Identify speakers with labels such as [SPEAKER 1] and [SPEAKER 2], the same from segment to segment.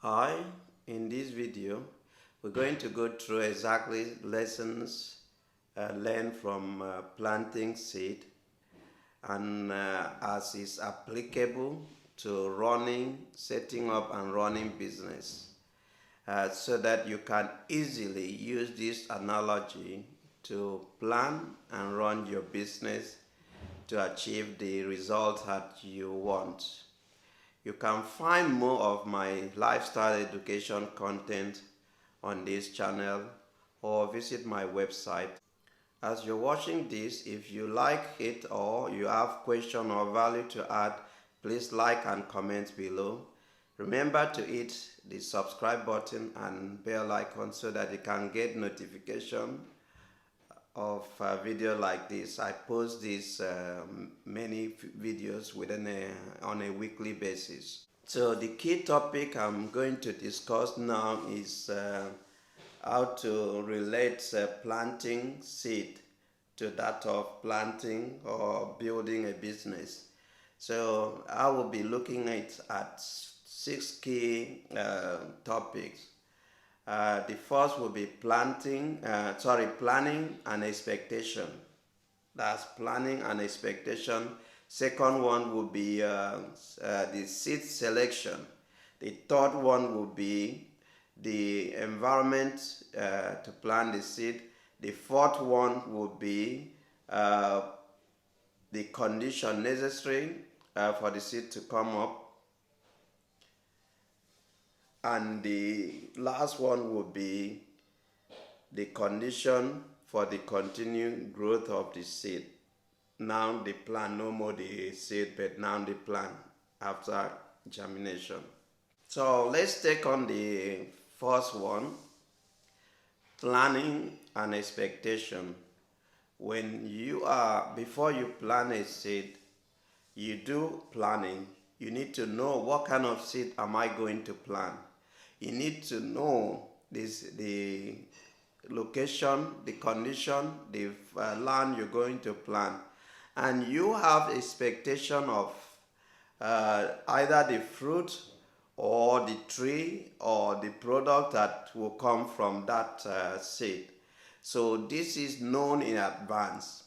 [SPEAKER 1] Hi, in this video, we're going to go through exactly lessons learned from planting seed and as is applicable to setting up and running business so that you can easily use this analogy to plan and run your business to achieve the results that you want. You can find more of my lifestyle education content on this channel or visit my website. As you're watching this, if you like it or you have question or value to add, please like and comment below. Remember to hit the subscribe button and bell icon so that you can get notification of a video like this. I post these many videos on a weekly basis. So the key topic I'm going to discuss now is how to relate planting seed to that of planting or building a business. So I will be looking at six key topics. The first will be planning and expectation. That's planning and expectation. Second one will be the seed selection. The third one will be the environment to plant the seed. The fourth one will be the condition necessary for the seed to come up. And the last one will be the condition for the continued growth of the seed. Now the plant, no more the seed, but now the plant after germination. So let's take on the first one, planning and expectation. Before you plant a seed, you do planning. You need to know what kind of seed am I going to plant. You need to know the location, the condition, the land you're going to plant. And you have expectation of either the fruit or the tree or the product that will come from that seed. So this is known in advance,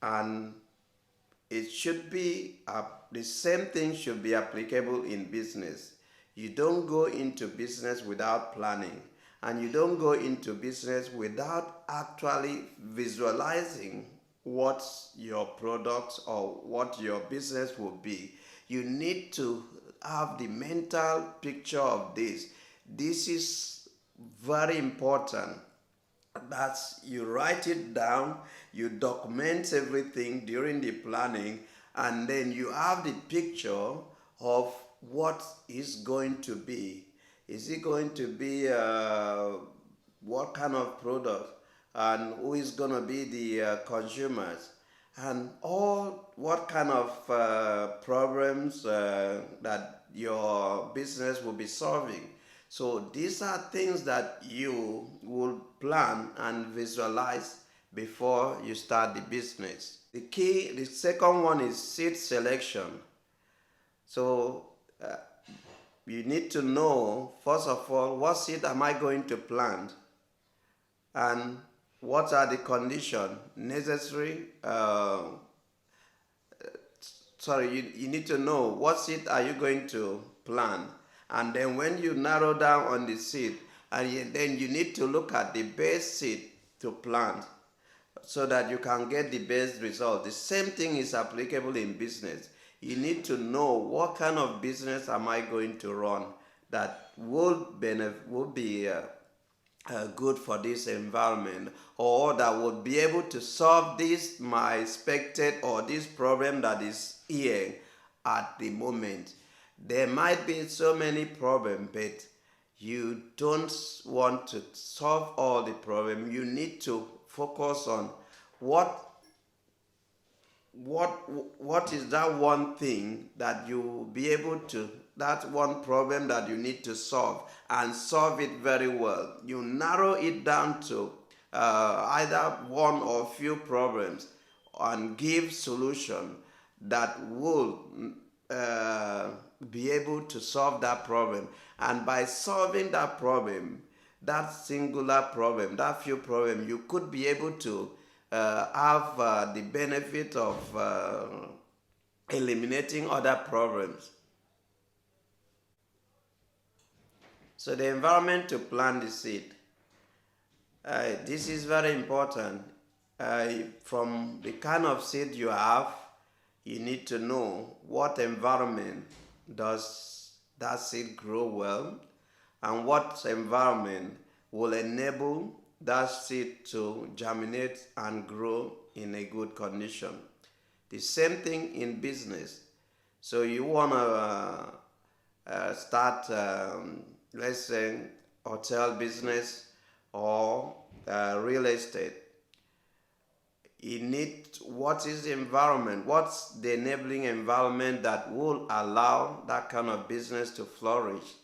[SPEAKER 1] and it should be the same thing should be applicable in business. You don't go into business without planning, and you don't go into business without actually visualizing what your product or what your business will be. You need to have the mental picture of this. This is very important. That's you write it down, you document everything during the planning, and then you have the picture of what is going to be. Is it going to be what kind of product, and who is going to be the consumers, and all what kind of problems that your business will be solving. So these are things that you will plan and visualize before you start the business. The second one is seed selection. So you need to know, first of all, what seed am I going to plant, and what are the conditions necessary. You need to know what seed are you going to plant, and then when you narrow down on the seed, then you need to look at the best seed to plant so that you can get the best result. The same thing is applicable in business. You need to know what kind of business am I going to run that will be good for this environment, or that would be able to solve this my expected or this problem that is here at the moment. There might be so many problems, but you don't want to solve all the problems. You need to focus on what what is that one thing that you will be able to, that one problem that you need to solve, and solve it very well. You narrow it down to either one or few problems and give solution that will be able to solve that problem. And by solving that problem, that singular problem, that few problem, you could be able to have the benefit of eliminating other problems. So the environment to plant the seed. This is very important. From the kind of seed you have, you need to know what environment does that seed grow well, and what environment will enable that seed to germinate and grow in a good condition. The same thing in business. So you want to start, let's say, hotel business or real estate. You need, what is the environment? What's the enabling environment that will allow that kind of business to flourish?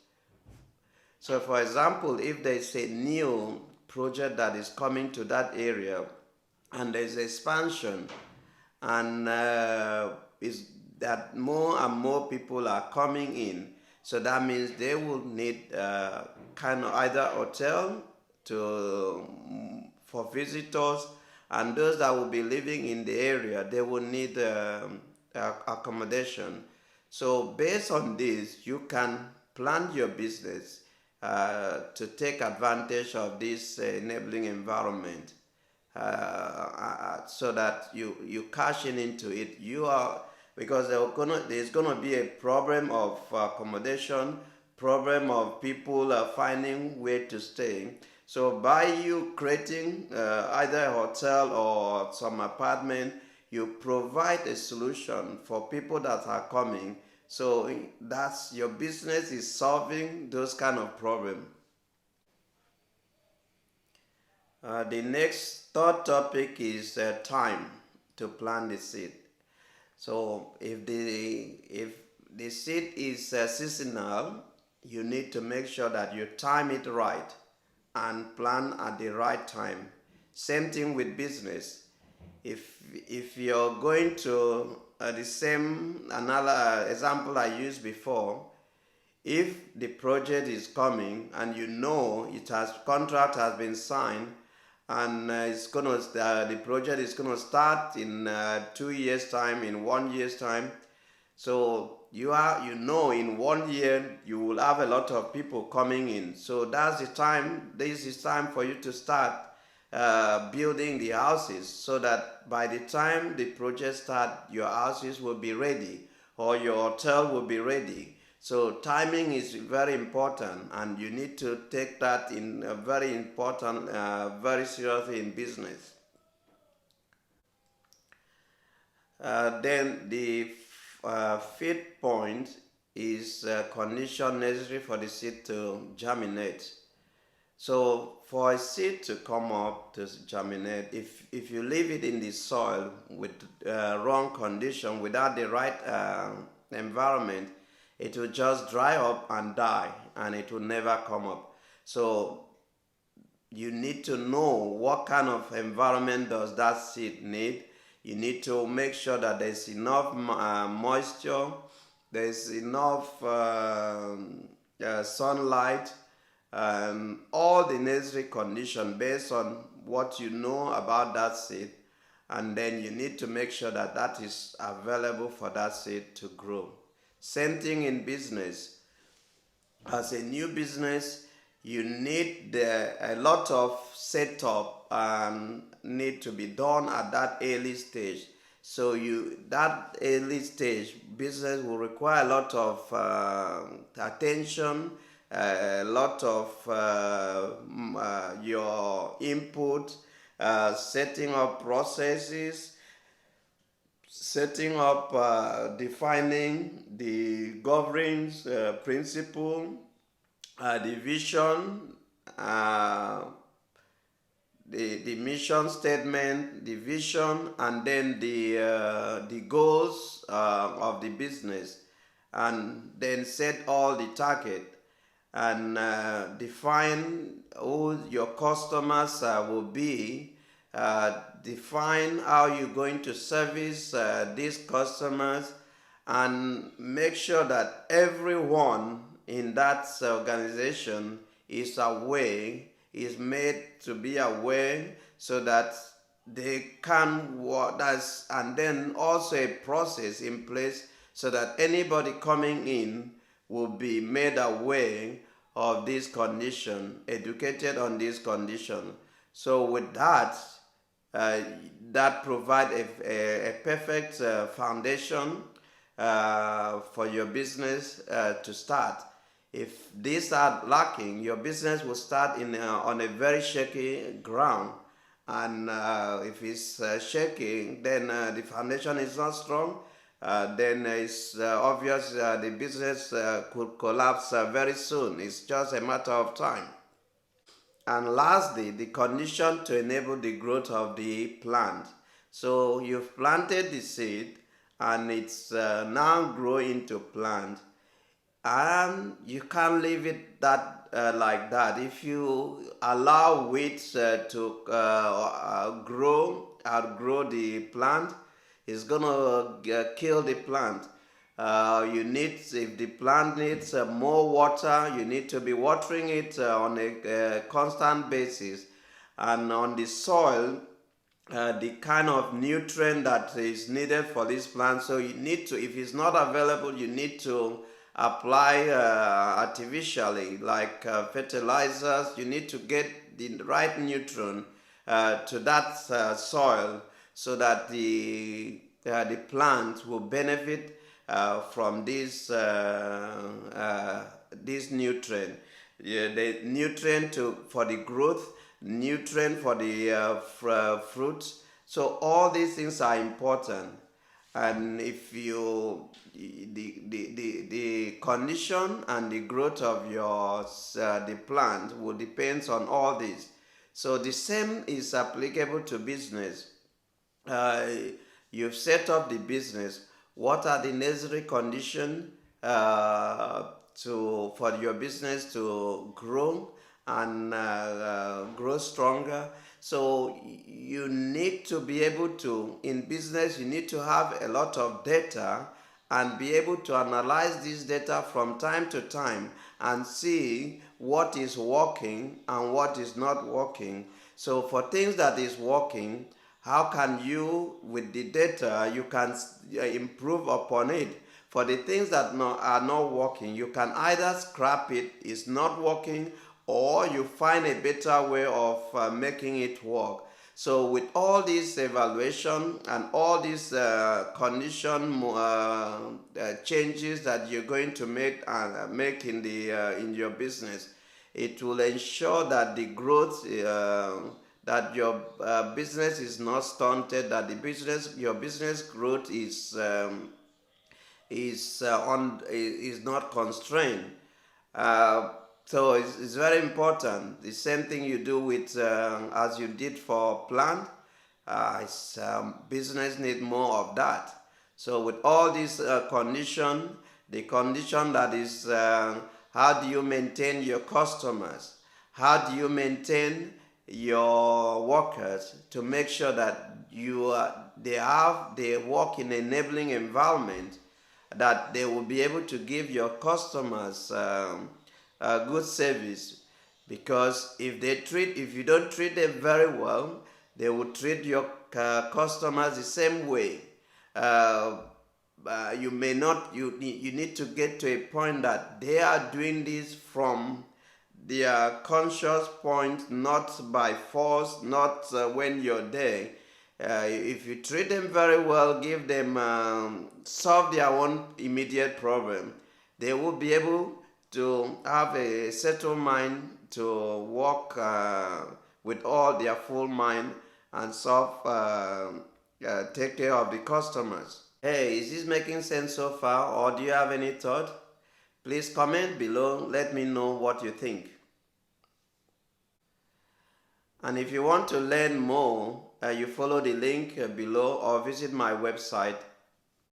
[SPEAKER 1] So, for example, if there's a new project that is coming to that area and there's expansion, and is that more and more people are coming in, so that means they will need kind of either hotel for visitors, and those that will be living in the area, they will need accommodation. So based on this, you can plan your business to take advantage of this enabling environment, so that you cash in into it. Because there's gonna be a problem of accommodation, problem of people finding where to stay. So by you creating either a hotel or some apartment, you provide a solution for people that are coming. So that's your business is solving those kind of problems. The next third topic is time to plant the seed. So if the seed is seasonal, you need to make sure that you time it right and plan at the right time. Same thing with business. If you're going to the same example I used before, if the project is coming and you know contract has been signed, and the project is gonna start in 2 years time, in 1 year's time. So you know in 1 year you will have a lot of people coming in. So that's the time. This is time for you to start building the houses, so that by the time the project start, your houses will be ready or your hotel will be ready. So timing is very important, and you need to take that in very important, very seriously in business. Then the fifth point is condition necessary for the seed to germinate. So for a seed to come up to germinate, if you leave it in the soil with wrong condition, without the right environment, it will just dry up and die, and it will never come up. So you need to know what kind of environment does that seed need. You need to make sure that there's enough moisture, there's enough sunlight, all the necessary conditions based on what you know about that seed, and then you need to make sure that that is available for that seed to grow. Same thing in business. As a new business, you need a lot of setup need to be done at that early stage. So that early stage business will require a lot of attention, a lot of your input, setting up processes, setting up, defining the governing principle, the vision, the mission statement, the vision, and then the goals of the business, and then set all the target, and define who your customers will be, define how you're going to service these customers, and make sure that everyone in that organization is aware, is made to be aware, so that they can work. And then also a process in place so that anybody coming in will be made aware of this condition, educated on this condition. So with that, uh, that provide a perfect foundation for your business to start. If these are lacking, your business will start on a very shaky ground. And if it's shaky, then the foundation is not strong. Then it's obvious the business could collapse very soon. It's just a matter of time. And lastly, the condition to enable the growth of the plant. So you've planted the seed and it's now growing to plant. And you can't leave it that like that. If you allow weeds to outgrow the plant, it's gonna kill the plant. If the plant needs more water, you need to be watering it on a constant basis. And on the soil, the kind of nutrient that is needed for this plant. So you need to, if it's not available, you need to apply artificially, like fertilizers. You need to get the right nutrient to that soil, so that the plant will benefit from this nutrient. Yeah, the nutrient for the growth, nutrient for the fruits. So all these things are important. And if you the condition and the growth of your the plant will depends on all this. So the same is applicable to business. uh, you've set up the business. What are the necessary conditions for your business to grow and grow stronger? So you need to be able to, in business, you need to have a lot of data and be able to analyze this data from time to time and see what is working and what is not working. So for things that is working, how can you, with the data, you can improve upon it? For the things that are not working, you can either scrap it, it's not working, or you find a better way of making it work. So with all this evaluation and all these condition changes that you're going to make in your business, it will ensure that the growth, that your business is not stunted, that your business growth is not constrained. So it's very important. The same thing you do with as you did for plant. Business need more of that. So with all these condition, the condition that is, how do you maintain your customers? How do you maintain your workers to make sure that they work in an enabling environment, that they will be able to give your customers good service? Because if you don't treat them very well, they will treat your customers the same way. You may not. You need to get to a point that they are doing this from their conscious point, not by force, not when you're there. If you treat them very well, give them solve their own immediate problem, they will be able to have a settled mind to work with all their full mind and take care of the customers. Hey, is this making sense so far, or do you have any thought? Please comment below, let me know what you think. And if you want to learn more, you follow the link below or visit my website